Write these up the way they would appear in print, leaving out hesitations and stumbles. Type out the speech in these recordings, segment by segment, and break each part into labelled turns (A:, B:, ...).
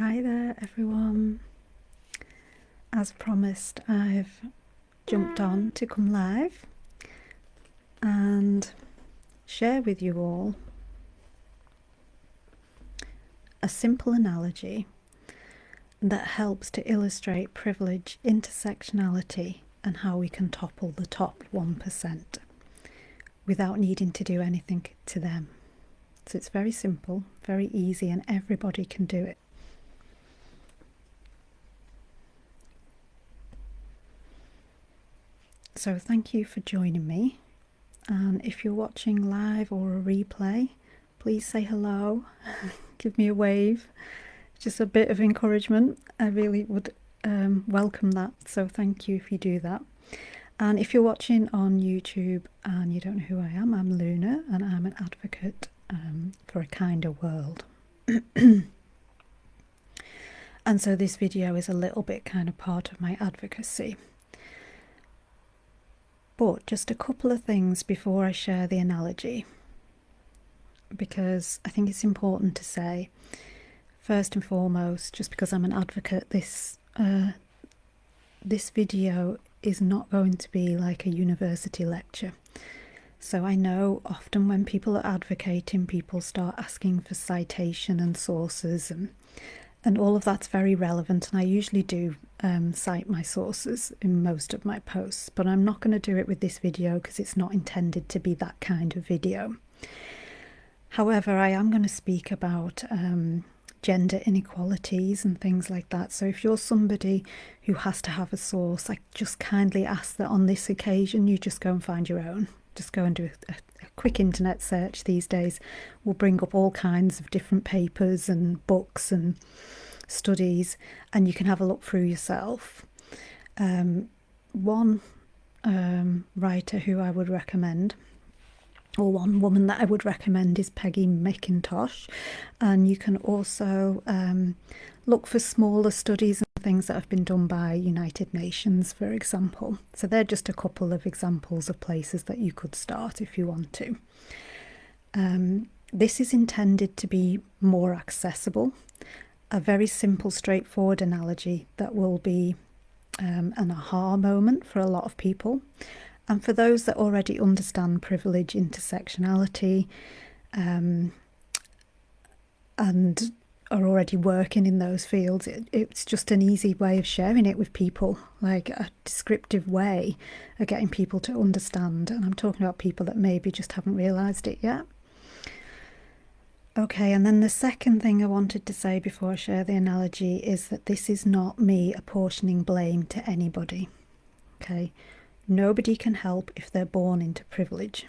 A: Hi there, everyone. As promised, I've jumped on to come live and share with you all a simple analogy that helps to illustrate privilege, intersectionality, and how we can topple the top 1% without needing to do anything to them. So it's very simple, very easy, and everybody can do it. So thank you for joining me, and if you're watching live or a replay, please say hello, give me a wave, just a bit of encouragement. I really would welcome that, so thank you if you do that. And if you're watching on YouTube and you don't know who I am, I'm Luna, and I'm an advocate for a kinder world. And so this video is a little bit kind of part of my advocacy. But just a couple of things before I share the analogy, because I think it's important to say, first and foremost, just because I'm an advocate, this video is not going to be like a university lecture. So I know often when people are advocating, people start asking for citation and sources, and all of that's very relevant, and I usually do cite my sources in most of my posts, but I'm not going to do it with this video because it's not intended to be that kind of video. However, I am going to speak about gender inequalities and things like that. So if you're somebody who has to have a source, I just kindly ask that on this occasion you just go and find your own. Just go and do a quick internet search. These days will bring up all kinds of different papers and books and studies, and you can have a look through yourself. One writer who I would recommend, or one woman that I would recommend, is Peggy McIntosh, and you can also look for smaller studies and things that have been done by United Nations, for example. So they're just a couple of examples of places that you could start if you want to. This is intended to be more accessible, a very simple, straightforward analogy that will be an aha moment for a lot of people. And for those that already understand privilege, intersectionality, and are already working in those fields, it's just an easy way of sharing it with people, like a descriptive way of getting people to understand. And I'm talking about people that maybe just haven't realised it yet. Okay, and then the second thing I wanted to say before I share the analogy is that this is not me apportioning blame to anybody. Okay, nobody can help if they're born into privilege.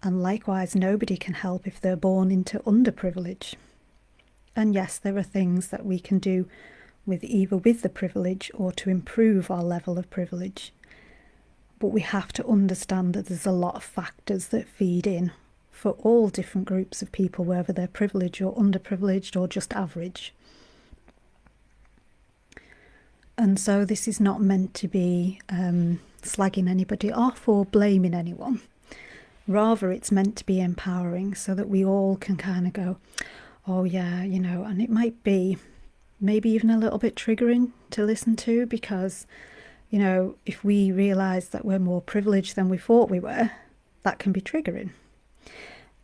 A: And likewise, nobody can help if they're born into underprivilege. And yes, there are things that we can do with either with the privilege or to improve our level of privilege. But we have to understand that there's a lot of factors that feed in for all different groups of people, whether they're privileged or underprivileged or just average. And so this is not meant to be slagging anybody off or blaming anyone. Rather, it's meant to be empowering so that we all can kind of go, oh yeah, and it might be maybe even a little bit triggering to listen to, because, if we realise that we're more privileged than we thought we were, that can be triggering.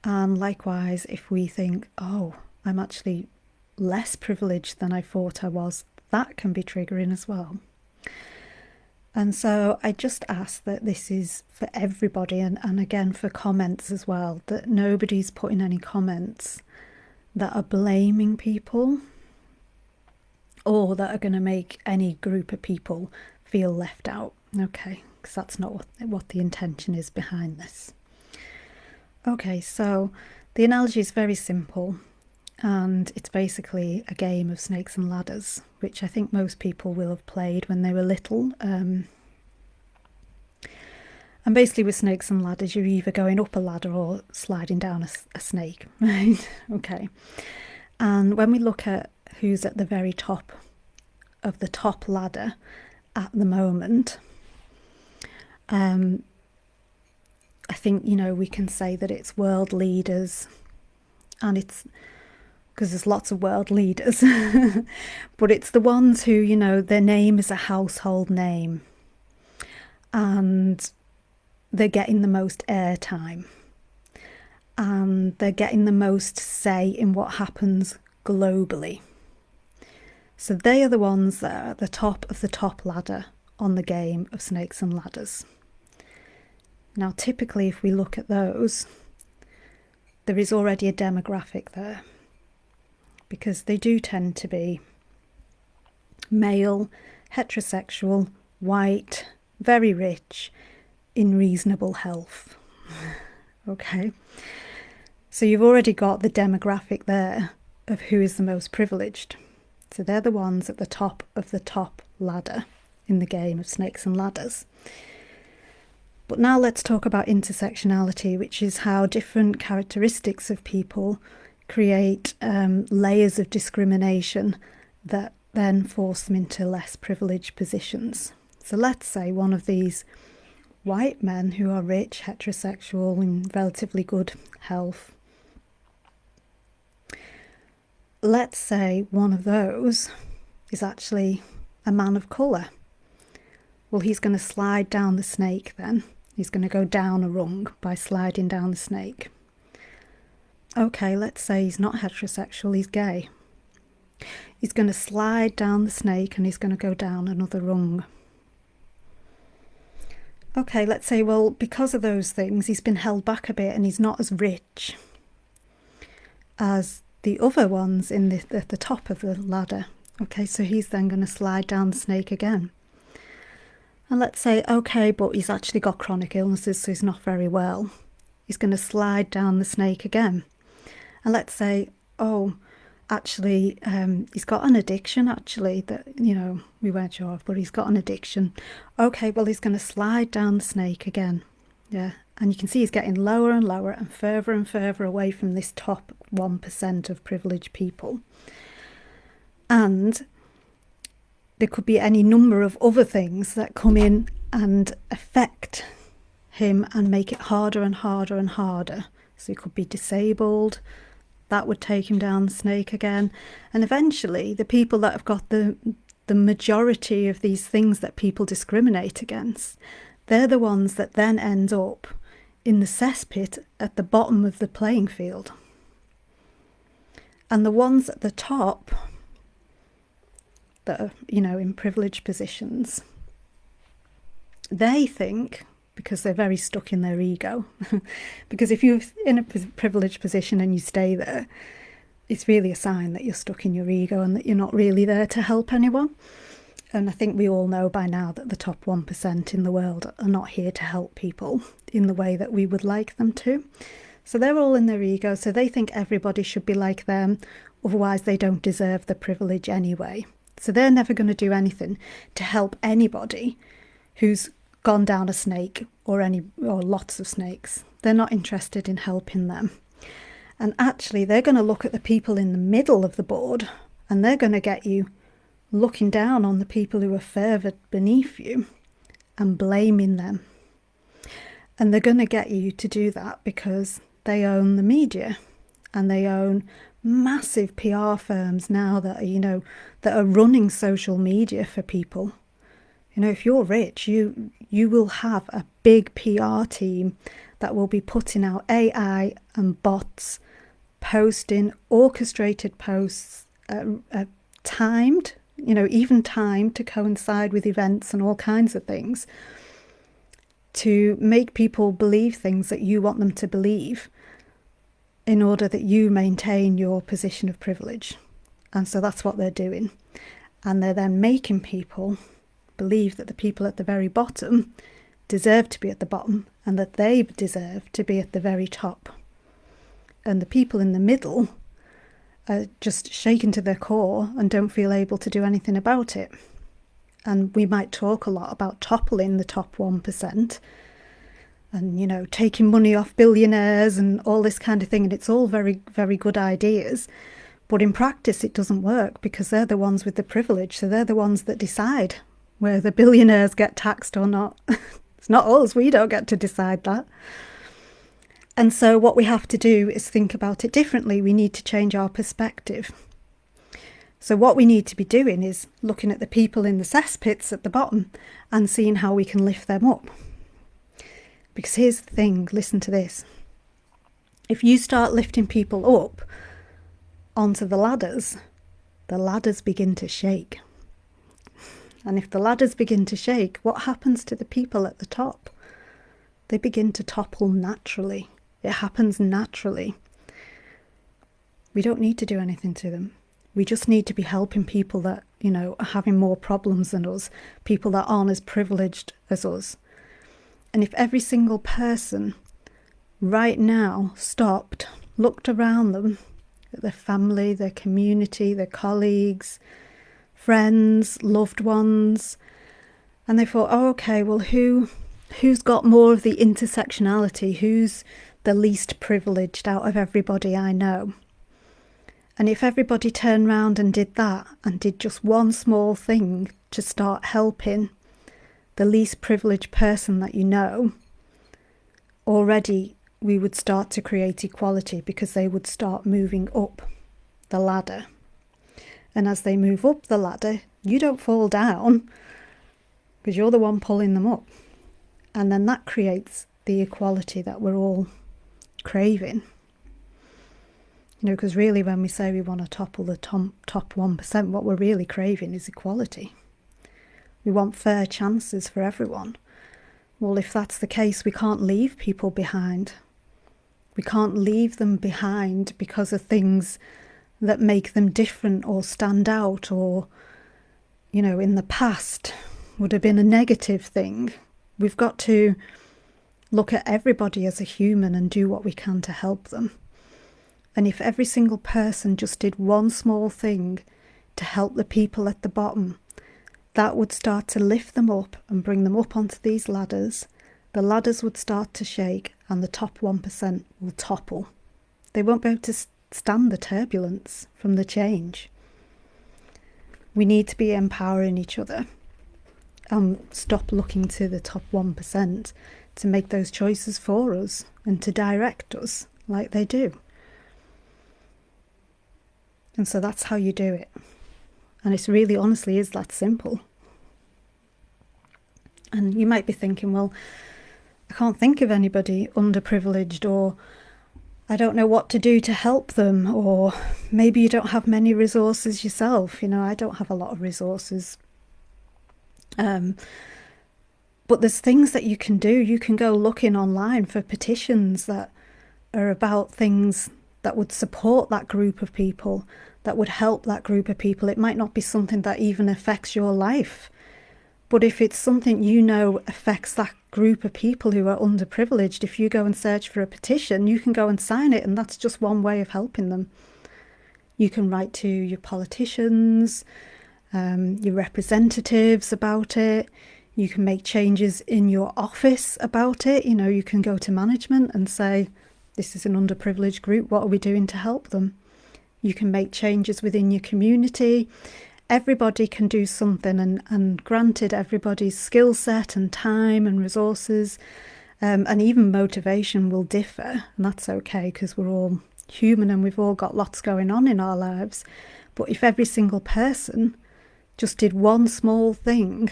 A: And likewise, if we think, oh, I'm actually less privileged than I thought I was, that can be triggering as well. And so I just ask that this is for everybody, and again for comments as well, that nobody's putting any comments that are blaming people or that are going to make any group of people feel left out. Okay, because that's not what the intention is behind this. Okay, so the analogy is very simple, and it's basically a game of snakes and ladders, which I think most people will have played when they were little. And basically with snakes and ladders, you're either going up a ladder or sliding down a snake, right? Okay. And when we look at who's at the very top of the top ladder at the moment, I think, we can say that it's world leaders, and it's because there's lots of world leaders, but it's the ones who, you know, their name is a household name and they're getting the most airtime and they're getting the most say in what happens globally. So they are the ones that are at the top of the top ladder on the game of snakes and ladders. Now, typically, if we look at those, there is already a demographic there, because they do tend to be male, heterosexual, white, very rich, in reasonable health. Okay, so you've already got the demographic there of who is the most privileged. So they're the ones at the top of the top ladder in the game of snakes and ladders. But now let's talk about intersectionality, which is how different characteristics of people create layers of discrimination that then force them into less privileged positions. So let's say one of these white men who are rich, heterosexual, in relatively good health. Let's say one of those is actually a man of colour. Well, he's going to slide down the snake then. He's going to go down a rung by sliding down the snake. Okay, let's say he's not heterosexual, he's gay. He's going to slide down the snake and he's going to go down another rung. Okay, let's say, well, because of those things, he's been held back a bit and he's not as rich as the other ones at the top of the ladder. Okay, so he's then going to slide down the snake again. And let's say, okay, but he's actually got chronic illnesses, so he's not very well. He's going to slide down the snake again. And let's say, oh, actually, he's got an addiction, actually, that, you know, we weren't sure of, but he's got an addiction. Okay, well, he's going to slide down the snake again. Yeah, and you can see he's getting lower and lower and further away from this top 1% of privileged people. And there could be any number of other things that come in and affect him and make it harder and harder and harder. So he could be disabled. That would take him down the snake again. And eventually, the people that have got the majority of these things that people discriminate against, they're the ones that then end up in the cesspit at the bottom of the playing field. And the ones at the top that are, you know, in privileged positions, they think, because they're very stuck in their ego, because if you're in a privileged position and you stay there, it's really a sign that you're stuck in your ego and that you're not really there to help anyone. And I think we all know by now that the top 1% in the world are not here to help people in the way that we would like them to. So they're all in their ego, so they think everybody should be like them, otherwise they don't deserve the privilege anyway. So they're never going to do anything to help anybody who's gone down a snake or lots of snakes. They're not interested in helping them. And actually, they're going to look at the people in the middle of the board and they're going to get you looking down on the people who are further beneath you and blaming them. And they're going to get you to do that because they own the media and they own massive PR firms now that are, you know, that are running social media for people. You know, if you're rich, you will have a big PR team that will be putting out AI and bots, posting orchestrated posts, timed, you know, even timed to coincide with events and all kinds of things, to make people believe things that you want them to believe in order that you maintain your position of privilege. And so that's what they're doing. And they're then making people believe that the people at the very bottom deserve to be at the bottom and that they deserve to be at the very top. And the people in the middle are just shaken to their core and don't feel able to do anything about it. And we might talk a lot about toppling the top 1% and, you know, taking money off billionaires and all this kind of thing. And it's all very, very good ideas. But in practice, it doesn't work because they're the ones with the privilege. So they're the ones that decide where the billionaires get taxed or not. It's not us. We don't get to decide that. And so what we have to do is think about it differently. We need to change our perspective. So what we need to be doing is looking at the people in the cesspits at the bottom and seeing how we can lift them up. Because here's the thing, listen to this. If you start lifting people up onto the ladders begin to shake. And if the ladders begin to shake, what happens to the people at the top? They begin to topple naturally. It happens naturally. We don't need to do anything to them. We just need to be helping people that, are having more problems than us, people that aren't as privileged as us. And if every single person right now stopped, looked around them, at their family, their community, their colleagues, friends, loved ones, and they thought, oh, okay, well, who's got more of the intersectionality? Who's the least privileged out of everybody I know? And if everybody turned round and did that, and did just one small thing to start helping the least privileged person that you know, already we would start to create equality, because they would start moving up the ladder. And as they move up the ladder, you don't fall down, because you're the one pulling them up. And then that creates the equality that we're all craving. Because really when we say we want to topple the top 1%, what we're really craving is equality. We want fair chances for everyone. Well, if that's the case, we can't leave people behind. We can't leave them behind because of things that make them different or stand out, or, in the past would have been a negative thing. We've got to look at everybody as a human and do what we can to help them. And if every single person just did one small thing to help the people at the bottom, that would start to lift them up and bring them up onto these ladders. The ladders would start to shake and the top 1% will topple. They won't be able to stand the turbulence from the change. We need to be empowering each other and stop looking to the top 1% to make those choices for us and to direct us like they do. And so that's how you do it. And it's really, honestly, is that simple. And you might be thinking, well, I can't think of anybody underprivileged, or I don't know what to do to help them, or maybe you don't have many resources yourself. I don't have a lot of resources. But there's things that you can do. You can go looking online for petitions that are about things that would support that group of people, that would help that group of people. It might not be something that even affects your life, but if it's something affects that group of people who are underprivileged, if you go and search for a petition, you can go and sign it, and that's just one way of helping them. You can write to your politicians, your representatives about it. You can make changes in your office about it. You can go to management and say, this is an underprivileged group, what are we doing to help them? You can make changes within your community. Everybody can do something, and granted, everybody's skill set and time and resources and even motivation will differ, and that's okay, because we're all human and we've all got lots going on in our lives. But if every single person just did one small thing,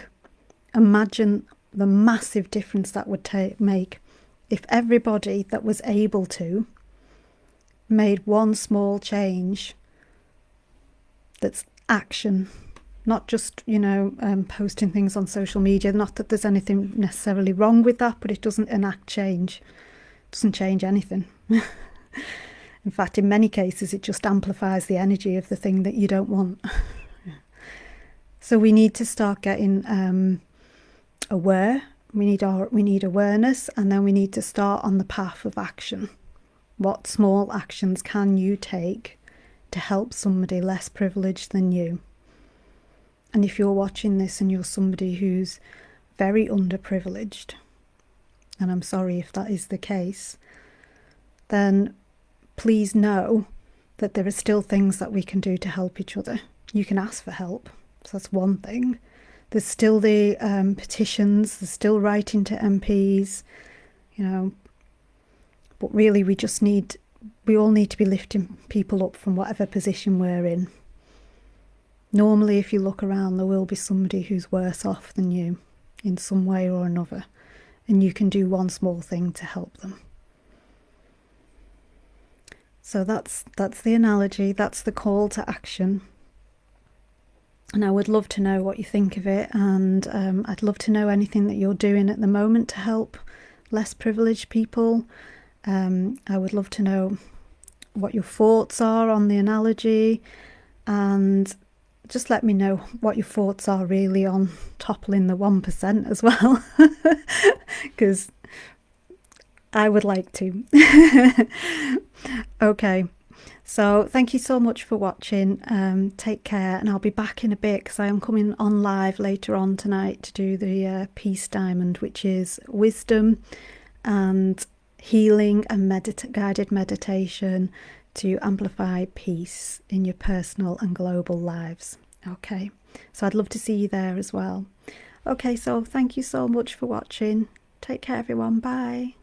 A: imagine the massive difference that would make. If everybody that was able to made one small change, that's action, not just, posting things on social media. Not that there's anything necessarily wrong with that, but it doesn't enact change. It doesn't change anything. In fact, in many cases, it just amplifies the energy of the thing that you don't want. So we need to start getting aware. We need awareness, and then we need to start on the path of action. What small actions can you take to help somebody less privileged than you? And if you're watching this and you're somebody who's very underprivileged, and I'm sorry if that is the case, then please know that there are still things that we can do to help each other. You can ask for help. So that's one thing. There's still the petitions, there's still writing to MPs, But really, we all need to be lifting people up from whatever position we're in. Normally, if you look around, there will be somebody who's worse off than you in some way or another, and you can do one small thing to help them. So that's the analogy, that's the call to action. And I would love to know what you think of it, and I'd love to know anything that you're doing at the moment to help less privileged people. I would love to know what your thoughts are on the analogy, and just let me know what your thoughts are really on toppling the 1% as well, because I would like to. Okay, so thank you so much for watching. Take care, and I'll be back in a bit because I am coming on live later on tonight to do the Peace Diamond, which is wisdom and healing and guided meditation to amplify peace in your personal and global lives. Okay, so I'd love to see you there as well. Okay, so thank you so much for watching. Take care, everyone. Bye.